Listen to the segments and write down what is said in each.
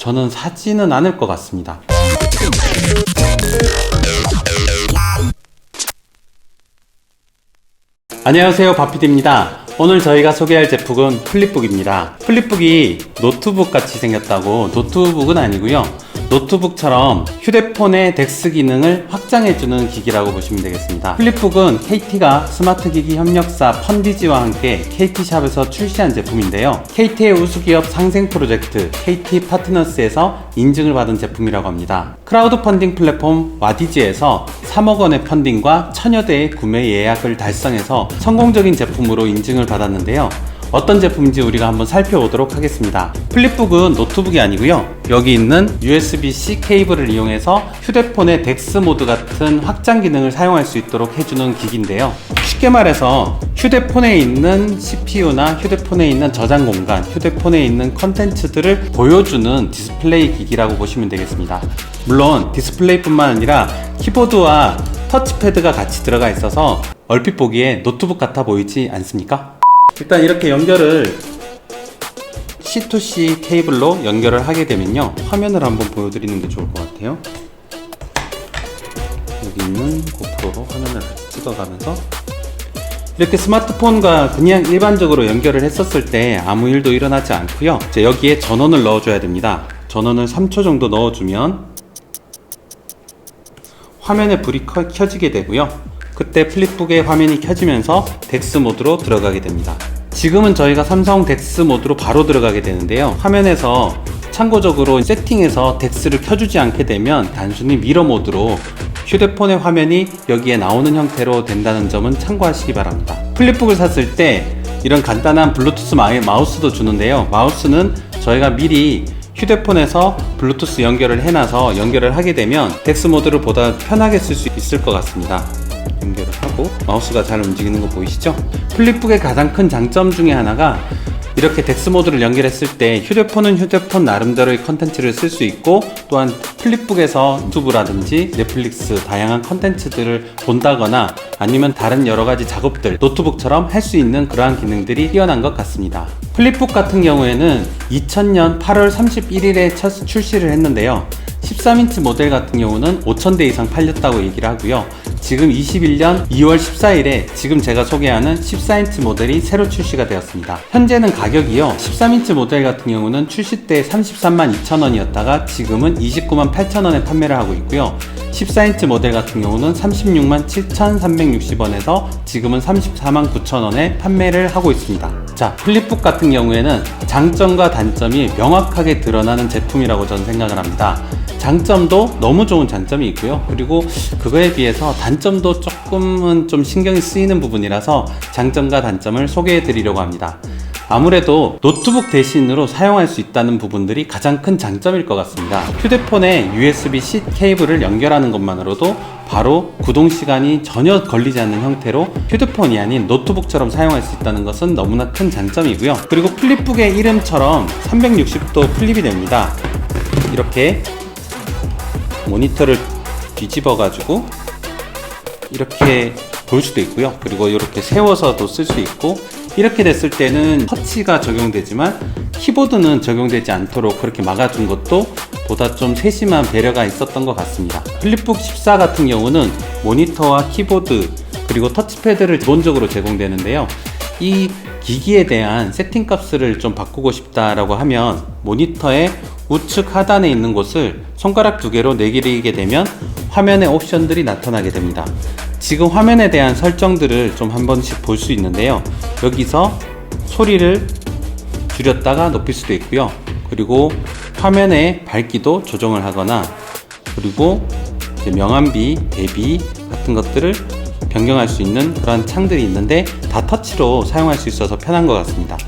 저는 사지는 않을 것 같습니다. 안녕하세요, 바피디입니다. 오늘 저희가 소개할 제품은 플립북입니다. 플립북이 노트북 같이 생겼다고, 노트북은 아니고요, 노트북처럼 휴대폰의 덱스 기능을 확장해주는 기기라고 보시면 되겠습니다. 플립북은 KT가 스마트 기기 협력사 펀디지와 함께 KT샵에서 출시한 제품인데요, KT의 우수기업 상생 프로젝트 KT 파트너스에서 인증을 받은 제품이라고 합니다. 크라우드 펀딩 플랫폼 와디즈에서 3억 원의 펀딩과 1000여 대의 구매 예약을 달성해서 성공적인 제품으로 인증을 받았는데요, 어떤 제품인지 우리가 한번 살펴보도록 하겠습니다. 플립북은 노트북이 아니고요, 여기 있는 USB-C 케이블을 이용해서 휴대폰의 덱스 모드 같은 확장 기능을 사용할 수 있도록 해주는 기기인데요, 쉽게 말해서 휴대폰에 있는 CPU나 휴대폰에 있는 저장 공간, 휴대폰에 있는 컨텐츠들을 보여주는 디스플레이 기기라고 보시면 되겠습니다. 물론 디스플레이뿐만 아니라 키보드와 터치패드가 같이 들어가 있어서 얼핏 보기에 노트북 같아 보이지 않습니까? 일단 이렇게 연결을 C2C 케이블로 연결을 하게 되면요, 화면을 한번 보여드리는 게 좋을 것 같아요. 여기 있는 고프로로 화면을 같이 찍어가면서 이렇게 스마트폰과 그냥 일반적으로 연결을 했었을 때 아무 일도 일어나지 않고요, 이제 여기에 전원을 넣어줘야 됩니다. 전원을 3초 정도 넣어주면 화면에 불이 켜지게 되고요, 그때 플립북의 화면이 켜지면서 덱스 모드로 들어가게 됩니다. 지금은 저희가 삼성 덱스 모드로 바로 들어가게 되는데요, 화면에서 참고적으로 세팅에서 덱스를 켜주지 않게 되면 단순히 미러 모드로 휴대폰의 화면이 여기에 나오는 형태로 된다는 점은 참고하시기 바랍니다. 플립북을 샀을 때 이런 간단한 블루투스 마우스도 주는데요, 마우스는 저희가 미리 휴대폰에서 블루투스 연결을 해놔서 연결을 하게 되면 덱스 모드를 보다 편하게 쓸 수 있을 것 같습니다. 연결을 하고 마우스가 잘 움직이는 거 보이시죠? 플립북의 가장 큰 장점 중에 하나가 이렇게 덱스 모드를 연결했을 때 휴대폰은 휴대폰 나름대로의 컨텐츠를 쓸 수 있고, 또한 플립북에서 유튜브라든지 넷플릭스 다양한 컨텐츠들을 본다거나 아니면 다른 여러가지 작업들 노트북처럼 할 수 있는 그러한 기능들이 뛰어난 것 같습니다. 플립북 같은 경우에는 2000년 8월 31일에 첫 출시를 했는데요, 13인치 모델 같은 경우는 5000대 이상 팔렸다고 얘기를 하고요, 지금 21년 2월 14일에 지금 제가 소개하는 14인치 모델이 새로 출시가 되었습니다. 현재는 가격이요, 13인치 모델 같은 경우는 출시 때 33만 2천원이었다가 지금은 29만 8천원에 판매를 하고 있고요, 14인치 모델 같은 경우는 36만 7,360원에서 지금은 34만 9천원에 판매를 하고 있습니다. 자, 플립북 같은 경우에는 장점과 단점이 명확하게 드러나는 제품이라고 저는 생각을 합니다. 장점도 너무 좋은 장점이 있고요, 그리고 그거에 비해서 단점도 조금은 좀 신경이 쓰이는 부분이라서 장점과 단점을 소개해 드리려고 합니다. 아무래도 노트북 대신으로 사용할 수 있다는 부분들이 가장 큰 장점일 것 같습니다. 휴대폰에 USB-C 케이블을 연결하는 것만으로도 바로 구동 시간이 전혀 걸리지 않는 형태로 휴대폰이 아닌 노트북처럼 사용할 수 있다는 것은 너무나 큰 장점이고요, 그리고 플립북의 이름처럼 360도 플립이 됩니다. 이렇게 모니터를 뒤집어 가지고 이렇게 볼 수도 있고요, 그리고 이렇게 세워서도 쓸 수 있고, 이렇게 됐을 때는 터치가 적용되지만 키보드는 적용되지 않도록 그렇게 막아준 것도 보다 좀 세심한 배려가 있었던 것 같습니다. 플립북 14 같은 경우는 모니터와 키보드 그리고 터치패드를 기본적으로 제공되는데요, 이 기기에 대한 세팅 값을 좀 바꾸고 싶다라고 하면 모니터의 우측 하단에 있는 곳을 손가락 2개로 내리게 되면 화면의 옵션들이 나타나게 됩니다. 지금 화면에 대한 설정들을 좀 한 번씩 볼 수 있는데요, 여기서 소리를 줄였다가 높일 수도 있고요, 그리고 화면의 밝기도 조정을 하거나, 그리고 이제 명암비, 대비 같은 것들을 변경할 수 있는 그런 창들이 있는데 다 터치로 사용할 수 있어서 편한 것 같습니다.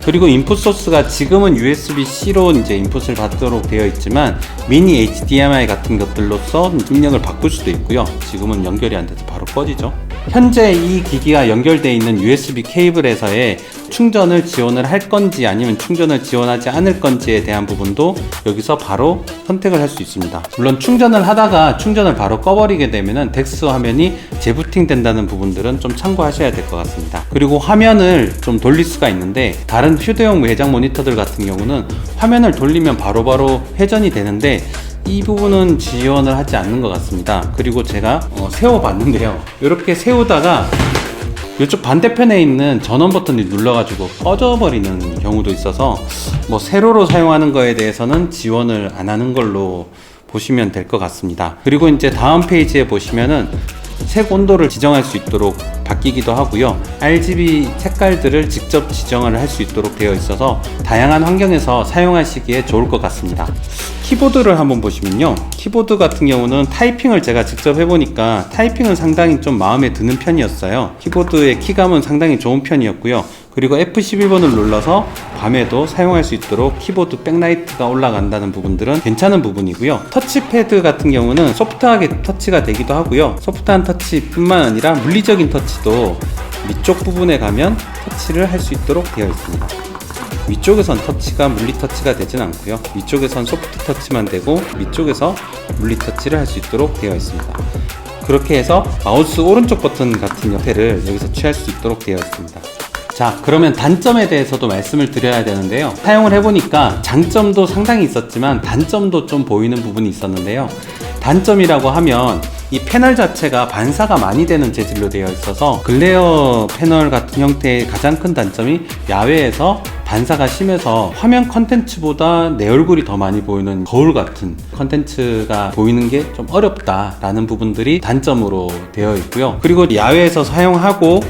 그리고 인풋 소스가 지금은 USB-C로 이제 인풋을 받도록 되어 있지만 미니 HDMI 같은 것들로서 입력을 바꿀 수도 있고요, 지금은 연결이 안 돼서 바로 꺼지죠. 현재 이 기기가 연결되어 있는 USB 케이블에서의 충전을 지원을 할 건지 아니면 충전을 지원하지 않을 건지에 대한 부분도 여기서 바로 선택을 할 수 있습니다. 물론 충전을 하다가 충전을 바로 꺼버리게 되면은 덱스 화면이 재부팅 된다는 부분들은 좀 참고하셔야 될 것 같습니다. 그리고 화면을 좀 돌릴 수가 있는데 다른 휴대용 외장 모니터들 같은 경우는 화면을 돌리면 바로바로 회전이 되는데 이 부분은 지원을 하지 않는 것 같습니다. 그리고 제가 세워봤는데요, 이렇게 세우다가 이쪽 반대편에 있는 전원 버튼을 눌러가지고 꺼져버리는 경우도 있어서 뭐 세로로 사용하는 거에 대해서는 지원을 안 하는 걸로 보시면 될 것 같습니다. 그리고 이제 다음 페이지에 보시면은 색 온도를 지정할 수 있도록 바뀌기도 하고요, RGB 색깔들을 직접 지정을 할 수 있도록 되어 있어서 다양한 환경에서 사용하시기에 좋을 것 같습니다. 키보드를 한번 보시면요, 키보드 같은 경우는 타이핑을 제가 직접 해보니까 타이핑은 상당히 좀 마음에 드는 편이었어요. 키보드의 키감은 상당히 좋은 편이었고요. 그리고 F11번을 눌러서 밤에도 사용할 수 있도록 키보드 백라이트가 올라간다는 부분들은 괜찮은 부분이고요. 터치패드 같은 경우는 소프트하게 터치가 되기도 하고요, 소프트한 터치뿐만 아니라 물리적인 터치도 위쪽 부분에 가면 터치를 할 수 있도록 되어 있습니다. 위쪽에선 터치가 물리 터치가 되진 않고요, 위쪽에선 소프트 터치만 되고 위쪽에서 물리 터치를 할 수 있도록 되어 있습니다. 그렇게 해서 마우스 오른쪽 버튼 같은 형태를 여기서 취할 수 있도록 되어 있습니다. 자, 그러면 단점에 대해서도 말씀을 드려야 되는데요, 사용을 해보니까 장점도 상당히 있었지만 단점도 좀 보이는 부분이 있었는데요, 단점이라고 하면 이 패널 자체가 반사가 많이 되는 재질로 되어 있어서 글레어 패널 같은 형태의 가장 큰 단점이 야외에서 반사가 심해서 화면 컨텐츠보다 내 얼굴이 더 많이 보이는 거울 같은 컨텐츠가 보이는 게 좀 어렵다라는 부분들이 단점으로 되어 있고요. 그리고 야외에서 사용하고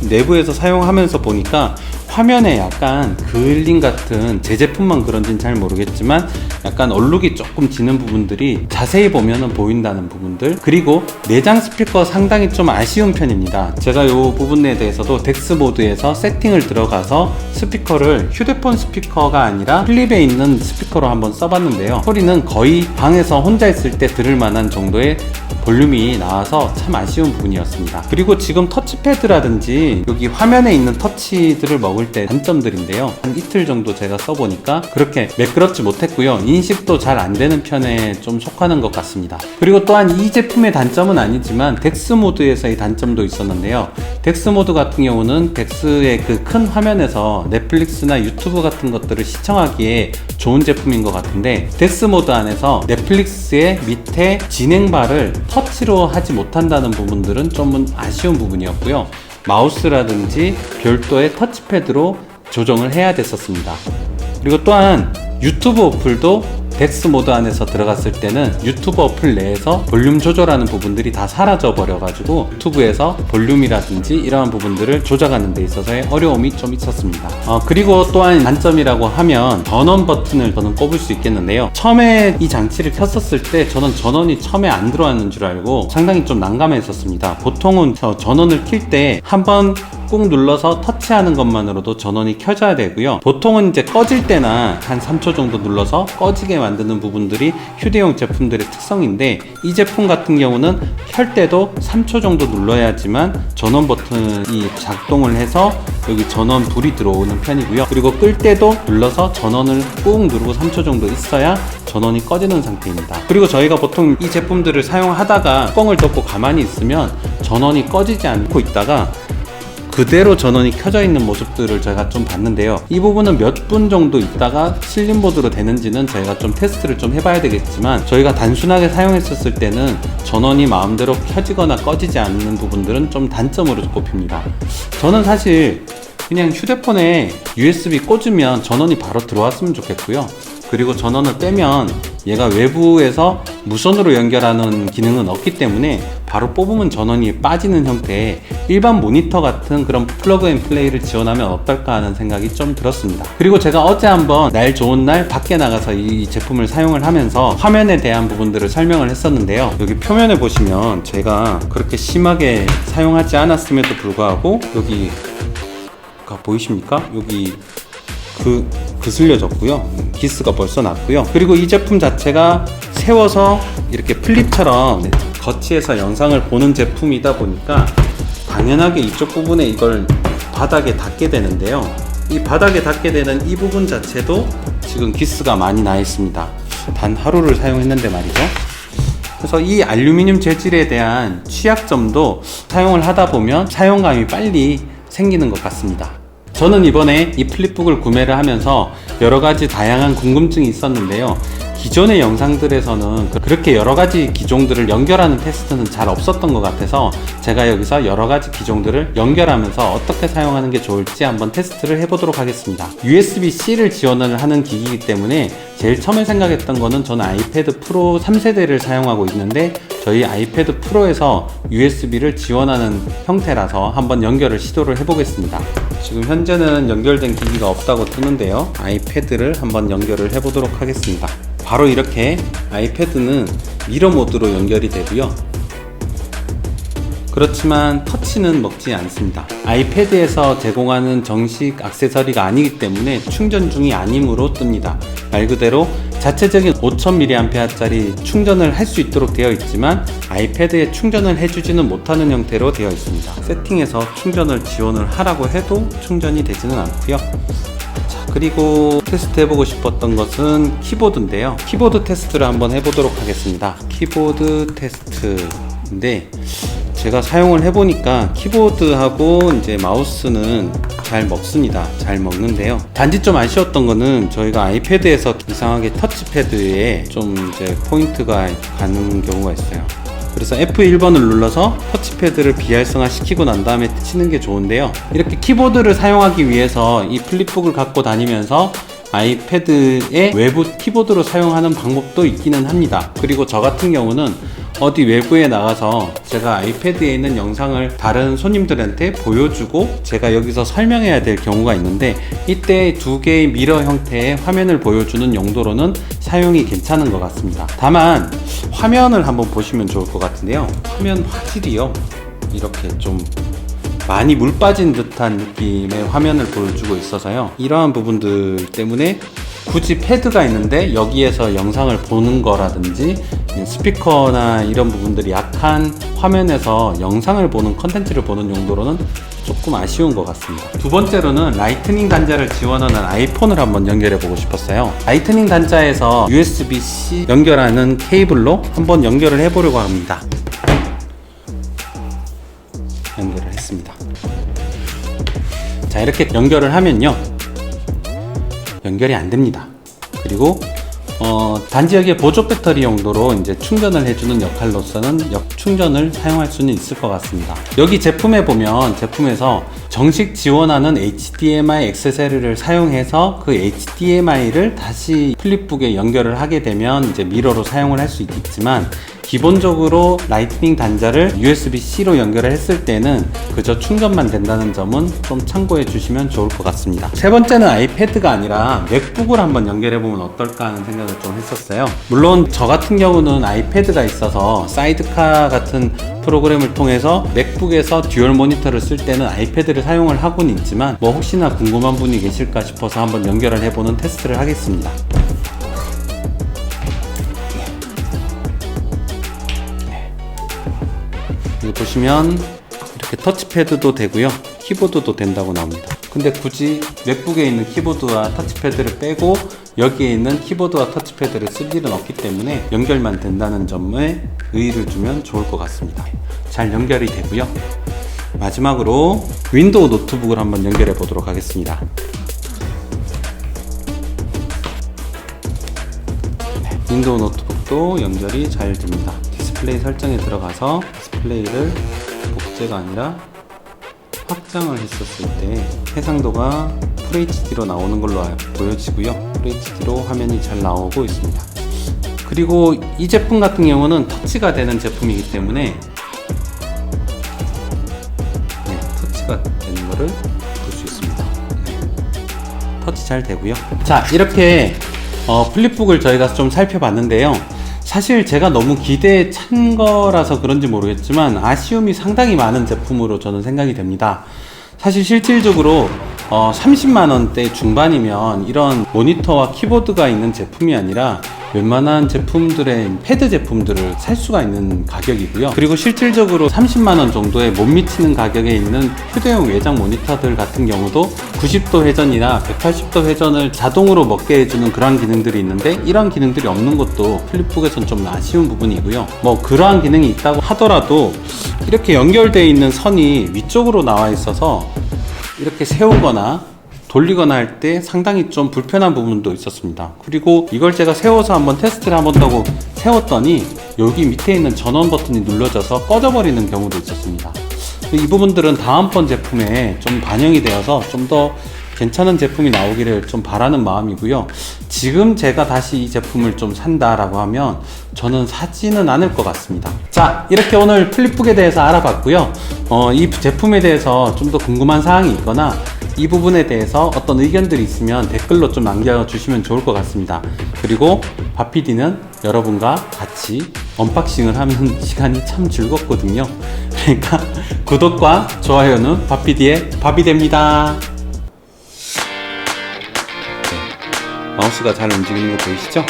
내부에서 사용하면서 보니까 화면에 약간 그을림 같은, 제 제품만 그런지는 잘 모르겠지만 약간 얼룩이 조금 지는 부분들이 자세히 보면은 보인다는 부분들, 그리고 내장 스피커 상당히 좀 아쉬운 편입니다. 제가 이 부분에 대해서도 덱스 모드에서 세팅을 들어가서 스피커를 휴대폰 스피커가 아니라 플립에 있는 스피커로 한번 써봤는데요, 소리는 거의 방에서 혼자 있을 때 들을 만한 정도의 볼륨이 나와서 참 아쉬운 부분이었습니다. 그리고 지금 터치패드라든지 여기 화면에 있는 터치들을 먹을 때 단점들인데요, 한 이틀 정도 제가 써보니까 그렇게 매끄럽지 못했고요, 인식도 잘 안 되는 편에 좀 속하는 것 같습니다. 그리고 또한 이 제품의 단점은 아니지만 덱스 모드에서의 단점도 있었는데요, 덱스 모드 같은 경우는 덱스의 그 큰 화면에서 넷플릭스나 유튜브 같은 것들을 시청하기에 좋은 제품인 것 같은데, 덱스 모드 안에서 넷플릭스의 밑에 진행바를 터치로 하지 못한다는 부분들은 좀 아쉬운 부분이었고요, 마우스라든지 별도의 터치패드로 조정을 해야 됐었습니다. 그리고 또한 유튜브 어플도 덱스 모드 안에서 들어갔을 때는 유튜브 어플 내에서 볼륨 조절하는 부분들이 다 사라져 버려 가지고 유튜브에서 볼륨이라든지 이러한 부분들을 조작하는 데 있어서의 어려움이 좀 있었습니다. 그리고 또한 단점이라고 하면 전원 버튼을 저는 꼽을 수 있겠는데요, 처음에 이 장치를 켰었을 때 저는 전원이 처음에 안 들어왔는 줄 알고 상당히 좀 난감했었습니다. 보통은 전원을 킬 때 한번 꾹 눌러서 터치하는 것만으로도 전원이 켜져야 되고요, 보통은 이제 꺼질 때나 한 3초 정도 눌러서 꺼지게 만드는 부분들이 휴대용 제품들의 특성인데, 이 제품 같은 경우는 켤 때도 3초 정도 눌러야지만 전원 버튼이 작동을 해서 여기 전원 불이 들어오는 편이고요, 그리고 끌 때도 눌러서 전원을 꾹 누르고 3초 정도 있어야 전원이 꺼지는 상태입니다. 그리고 저희가 보통 이 제품들을 사용하다가 뚜껑을 덮고 가만히 있으면 전원이 꺼지지 않고 있다가 그대로 전원이 켜져 있는 모습들을 제가 좀 봤는데요, 이 부분은 몇 분 정도 있다가 실린보드로 되는지는 저희가 좀 테스트를 좀 해봐야 되겠지만, 저희가 단순하게 사용했었을 때는 전원이 마음대로 켜지거나 꺼지지 않는 부분들은 좀 단점으로 꼽힙니다. 저는 사실 그냥 휴대폰에 USB 꽂으면 전원이 바로 들어왔으면 좋겠고요, 그리고 전원을 빼면 얘가 외부에서 무선으로 연결하는 기능은 없기 때문에 바로 뽑으면 전원이 빠지는 형태의 일반 모니터 같은 그런 플러그 앤 플레이를 지원하면 어떨까 하는 생각이 좀 들었습니다. 그리고 제가 어제 한번 날 좋은 날 밖에 나가서 이 제품을 사용을 하면서 화면에 대한 부분들을 설명을 했었는데요, 여기 표면에 보시면 제가 그렇게 심하게 사용하지 않았음에도 불구하고 여기가 보이십니까? 여기 그슬려졌고요, 기스가 벌써 났고요, 그리고 이 제품 자체가 세워서 이렇게 플립처럼 거치해서 영상을 보는 제품이다 보니까 당연하게 이쪽 부분에 이걸 바닥에 닿게 되는데요. 이 바닥에 닿게 되는 이 부분 자체도 지금 기스가 많이 나 있습니다. 단 하루를 사용했는데 말이죠. 그래서 이 알루미늄 재질에 대한 취약점도 사용을 하다 보면 사용감이 빨리 생기는 것 같습니다. 저는 이번에 이 플립북을 구매를 하면서 여러가지 다양한 궁금증이 있었는데요. 기존의 영상들에서는 그렇게 여러가지 기종들을 연결하는 테스트는 잘 없었던 것 같아서 제가 여기서 여러가지 기종들을 연결하면서 어떻게 사용하는 게 좋을지 한번 테스트를 해보도록 하겠습니다. USB-C를 지원을 하는 기기이기 때문에 제일 처음에 생각했던 거는 저는 아이패드 프로 3세대를 사용하고 있는데 저희 아이패드 프로에서 USB를 지원하는 형태라서 한번 연결을 시도를 해보겠습니다. 지금 현재는 연결된 기기가 없다고 뜨는데요. 아이패드를 한번 연결을 해보도록 하겠습니다. 바로 이렇게 아이패드는 미러 모드로 연결이 되고요. 그렇지만 터치는 먹지 않습니다. 아이패드에서 제공하는 정식 액세서리가 아니기 때문에 충전 중이 아니므로 뜹니다. 말 그대로 자체적인 5000mAh짜리 충전을 할 수 있도록 되어 있지만 아이패드에 충전을 해주지는 못하는 형태로 되어 있습니다. 세팅에서 충전을 지원을 하라고 해도 충전이 되지는 않고요. 그리고 테스트 해보고 싶었던 것은 키보드인데요. 키보드 테스트를 한번 해보도록 하겠습니다. 키보드 테스트인데 제가 사용을 해보니까 키보드하고 이제 마우스는 잘 먹습니다. 잘 먹는데요. 단지 좀 아쉬웠던 거는 저희가 아이패드에서 이상하게 터치패드에 좀 이제 포인트가 가는 경우가 있어요. 그래서 F1번을 눌러서 터치패드를 비활성화 시키고 난 다음에 치는 게 좋은데요. 이렇게 키보드를 사용하기 위해서 이 플립북을 갖고 다니면서 아이패드의 외부 키보드로 사용하는 방법도 있기는 합니다. 그리고 저 같은 경우는 어디 외부에 나가서 제가 아이패드에 있는 영상을 다른 손님들한테 보여주고 제가 여기서 설명해야 될 경우가 있는데 이때 두 개의 미러 형태의 화면을 보여주는 용도로는 사용이 괜찮은 것 같습니다. 다만 화면을 한번 보시면 좋을 것 같은데요. 화면 화질이요, 이렇게 좀 많이 물 빠진 듯한 느낌의 화면을 보여주고 있어서요. 이러한 부분들 때문에 굳이 패드가 있는데 여기에서 영상을 보는 거라든지 스피커나 이런 부분들이 약한 화면에서 영상을 보는 컨텐츠를 보는 용도로는 조금 아쉬운 것 같습니다. 두 번째로는 라이트닝 단자를 지원하는 아이폰을 한번 연결해 보고 싶었어요. 라이트닝 단자에서 USB-C 연결하는 케이블로 한번 연결을 해 보려고 합니다. 연결을 했습니다. 자, 이렇게 연결을 하면요, 연결이 안 됩니다. 그리고 단지 여기에 보조 배터리 용도로 이제 충전을 해주는 역할로서는 충전을 사용할 수는 있을 것 같습니다. 여기 제품에 보면 제품에서 정식 지원하는 HDMI 액세서리를 사용해서 그 HDMI를 다시 플립북에 연결을 하게 되면 이제 미러로 사용을 할 수 있겠지만 기본적으로 라이트닝 단자를 USB-C로 연결을 했을 때는 그저 충전만 된다는 점은 좀 참고해 주시면 좋을 것 같습니다. 세 번째는 아이패드가 아니라 맥북을 한번 연결해 보면 어떨까 하는 생각을 좀 했었어요. 물론 저 같은 경우는 아이패드가 있어서 사이드카 같은 프로그램을 통해서 맥북에서 듀얼 모니터를 쓸 때는 아이패드를 사용을 하고는 있지만 뭐 혹시나 궁금한 분이 계실까 싶어서 한번 연결을 해보는 테스트를 하겠습니다. 여기 보시면 이렇게 터치패드도 되고요, 키보드도 된다고 나옵니다. 근데 굳이 맥북에 있는 키보드와 터치패드를 빼고 여기에 있는 키보드와 터치패드를 쓸 일은 없기 때문에 연결만 된다는 점에 의의를 주면 좋을 것 같습니다. 잘 연결이 되고요. 마지막으로 윈도우 노트북을 한번 연결해 보도록 하겠습니다. 윈도우 노트북도 연결이 잘 됩니다. 디스플레이 설정에 들어가서 디스플레이를 복제가 아니라 확장을 했었을 때 해상도가 FHD로 나오는 걸로 보여지고요. FHD로 화면이 잘 나오고 있습니다. 그리고 이 제품 같은 경우는 터치가 되는 제품이기 때문에 터치가 되는 거를 볼 수 있습니다. 터치 잘 되고요. 자, 이렇게 플립북을 저희가 좀 살펴봤는데요. 사실 제가 너무 기대에 찬 거라서 그런지 모르겠지만 아쉬움이 상당히 많은 제품으로 저는 생각이 됩니다. 사실 실질적으로 30만원대 중반이면 이런 모니터와 키보드가 있는 제품이 아니라 웬만한 제품들의 패드 제품들을 살 수가 있는 가격이고요. 그리고 실질적으로 30만원 정도에 못 미치는 가격에 있는 휴대용 외장 모니터들 같은 경우도 90도 회전이나 180도 회전을 자동으로 먹게 해주는 그런 기능들이 있는데, 이런 기능들이 없는 것도 플립북에선 좀 아쉬운 부분이고요. 뭐 그러한 기능이 있다고 하더라도 이렇게 연결되어 있는 선이 위쪽으로 나와 있어서 이렇게 세우거나 돌리거나 할 때 상당히 좀 불편한 부분도 있었습니다. 그리고 이걸 제가 세워서 한번 테스트를 해본다고 세웠더니 여기 밑에 있는 전원 버튼이 눌러져서 꺼져버리는 경우도 있었습니다. 이 부분들은 다음번 제품에 좀 반영이 되어서 좀 더 괜찮은 제품이 나오기를 좀 바라는 마음이고요. 지금 제가 다시 이 제품을 좀 산다라고 하면 저는 사지는 않을 것 같습니다. 자, 이렇게 오늘 플립북에 대해서 알아봤고요. 이 제품에 대해서 좀 더 궁금한 사항이 있거나 이 부분에 대해서 어떤 의견들이 있으면 댓글로 좀 남겨주시면 좋을 것 같습니다. 그리고 밥PD는 여러분과 같이 언박싱을 하는 시간이 참 즐겁거든요. 그러니까 구독과 좋아요는 밥PD의 밥이 됩니다. 마우스가 잘 움직이는 거 보이시죠?